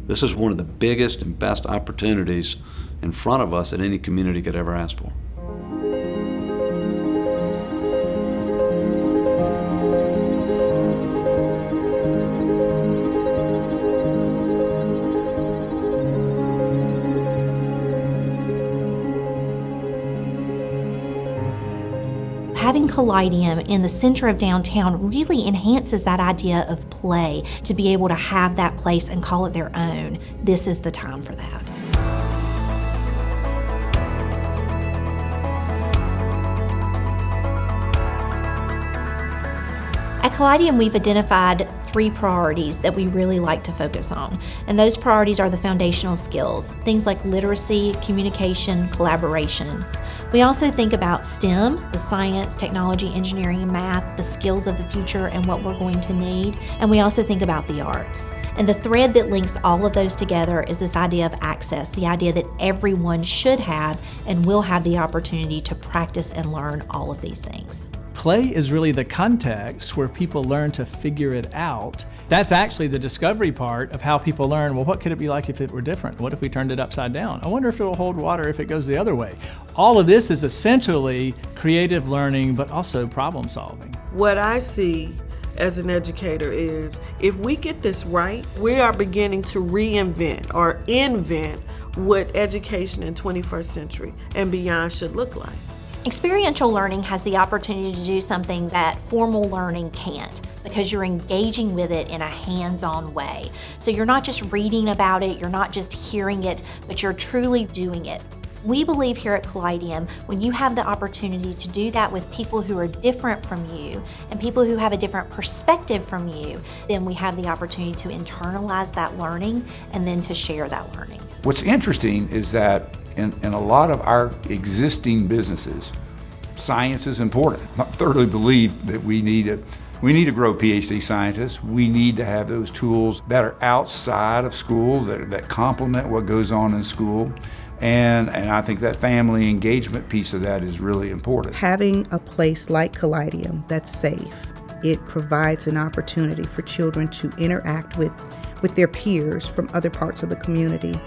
This is one of the biggest and best opportunities in front of us that any community could ever ask for. Having Kaleideum in the center of downtown really enhances that idea of play, to be able to have that place and call it their own. This is the time for that. At Kaleideum, we've identified 3 priorities that we really like to focus on. And those priorities are the foundational skills, things like literacy, communication, collaboration. We also think about STEM, the science, technology, engineering, and math, the skills of the future and what we're going to need. And we also think about the arts. And the thread that links all of those together is this idea of access, the idea that everyone should have and will have the opportunity to practice and learn all of these things. Play is really the context where people learn to figure it out. That's actually the discovery part of how people learn, well, what could it be like if it were different? What if we turned it upside down? I wonder if it'll hold water if it goes the other way. All of this is essentially creative learning, but also problem solving. What I see as an educator is, if we get this right, we are beginning to reinvent or invent what education in 21st century and beyond should look like. Experiential learning has the opportunity to do something that formal learning can't, because you're engaging with it in a hands-on way. So you're not just reading about it, you're not just hearing it, but you're truly doing it. We believe here at Kaleideum, when you have the opportunity to do that with people who are different from you and people who have a different perspective from you, then we have the opportunity to internalize that learning and then to share that learning. What's interesting is that in a lot of our existing businesses, science is important. I thoroughly believe that we need to grow PhD scientists. We need to have those tools that are outside of school, that complement what goes on in school. And I think that family engagement piece of that is really important. Having a place like Kaleideum that's safe, it provides an opportunity for children to interact with their peers from other parts of the community,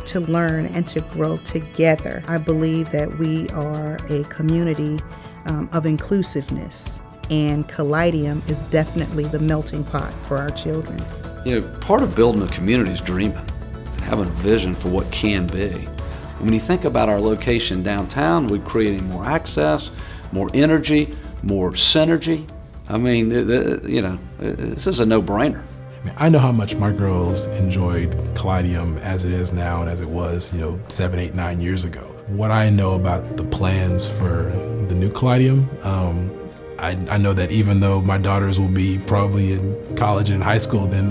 to learn and to grow together. I believe that we are a community of inclusiveness, and Kaleideum is definitely the melting pot for our children. You know, part of building a community is dreaming and having a vision for what can be. And when you think about our location downtown, we're creating more access, more energy, more synergy. I mean, this is a no-brainer. I know how much my girls enjoyed Kaleideum as it is now and as it was, 7, 8, 9 years ago. What I know about the plans for the new Kaleideum, I know that even though my daughters will be probably in college and high school, then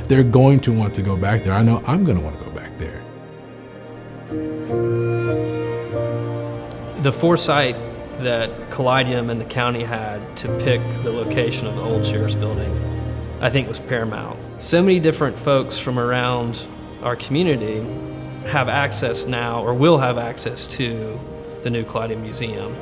they're going to want to go back there. I know I'm going to want to go back there. The foresight that Kaleideum and the county had to pick the location of the old Sheriff's Building, I think, was paramount. So many different folks from around our community have access now, or will have access to, the new Kaleideum Museum.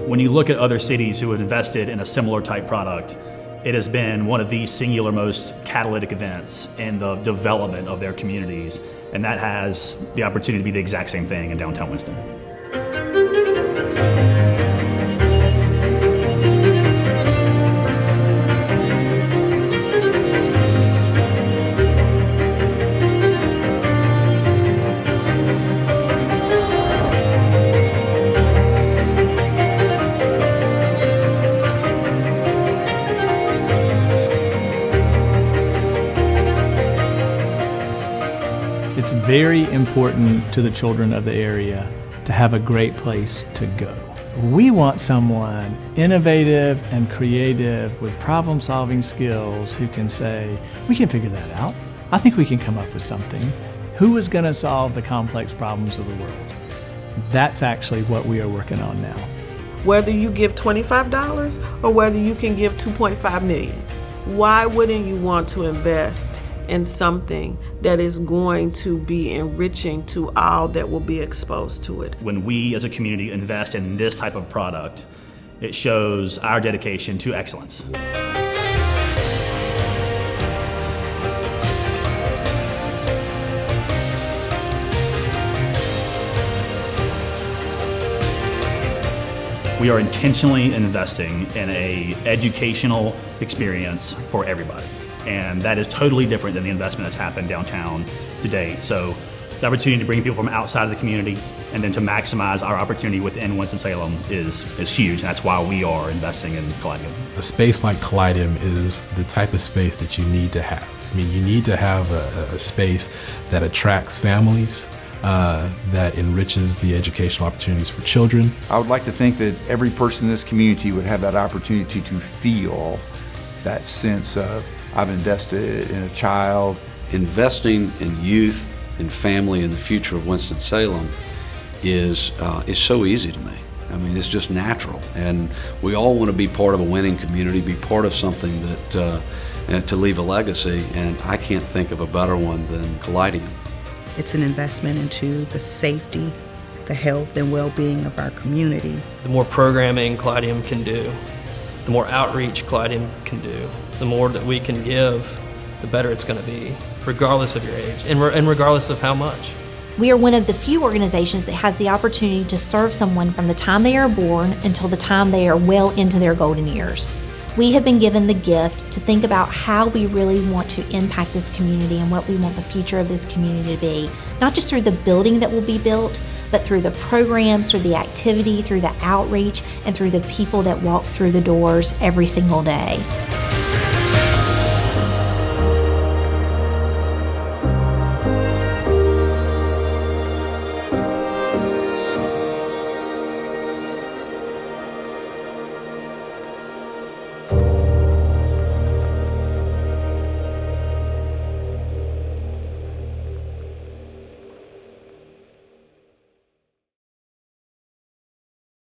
When you look at other cities who have invested in a similar type product, it has been one of the singular most catalytic events in the development of their communities, and that has the opportunity to be the exact same thing in downtown Winston. It's very important to the children of the area to have a great place to go. We want someone innovative and creative with problem-solving skills who can say, we can figure that out. I think we can come up with something. Who is going to solve the complex problems of the world? That's actually what we are working on now. Whether you give $25 or whether you can give $2.5 million, why wouldn't you want to invest in something that is going to be enriching to all that will be exposed to it. When we as a community invest in this type of product, it shows our dedication to excellence. We are intentionally investing in an educational experience for everybody. And that is totally different than the investment that's happened downtown to date. So the opportunity to bring people from outside of the community and then to maximize our opportunity within Winston-Salem is huge. And that's why we are investing in Kaleideum. A space like Kaleideum is the type of space that you need to have. I mean, you need to have a space that attracts families, that enriches the educational opportunities for children. I would like to think that every person in this community would have that opportunity to feel that sense of, I've invested in a child. Investing in youth and family and the future of Winston-Salem is so easy to me. I mean, it's just natural. And we all want to be part of a winning community, be part of something that, to leave a legacy. And I can't think of a better one than Kaleideum. It's an investment into the safety, the health, and well-being of our community. The more programming Kaleideum can do, the more outreach Kaleideum can do, the more that we can give, the better it's going to be, regardless of your age and regardless of how much. We are one of the few organizations that has the opportunity to serve someone from the time they are born until the time they are well into their golden years. We have been given the gift to think about how we really want to impact this community and what we want the future of this community to be, not just through the building that will be built, but through the programs, through the activity, through the outreach, and through the people that walk through the doors every single day.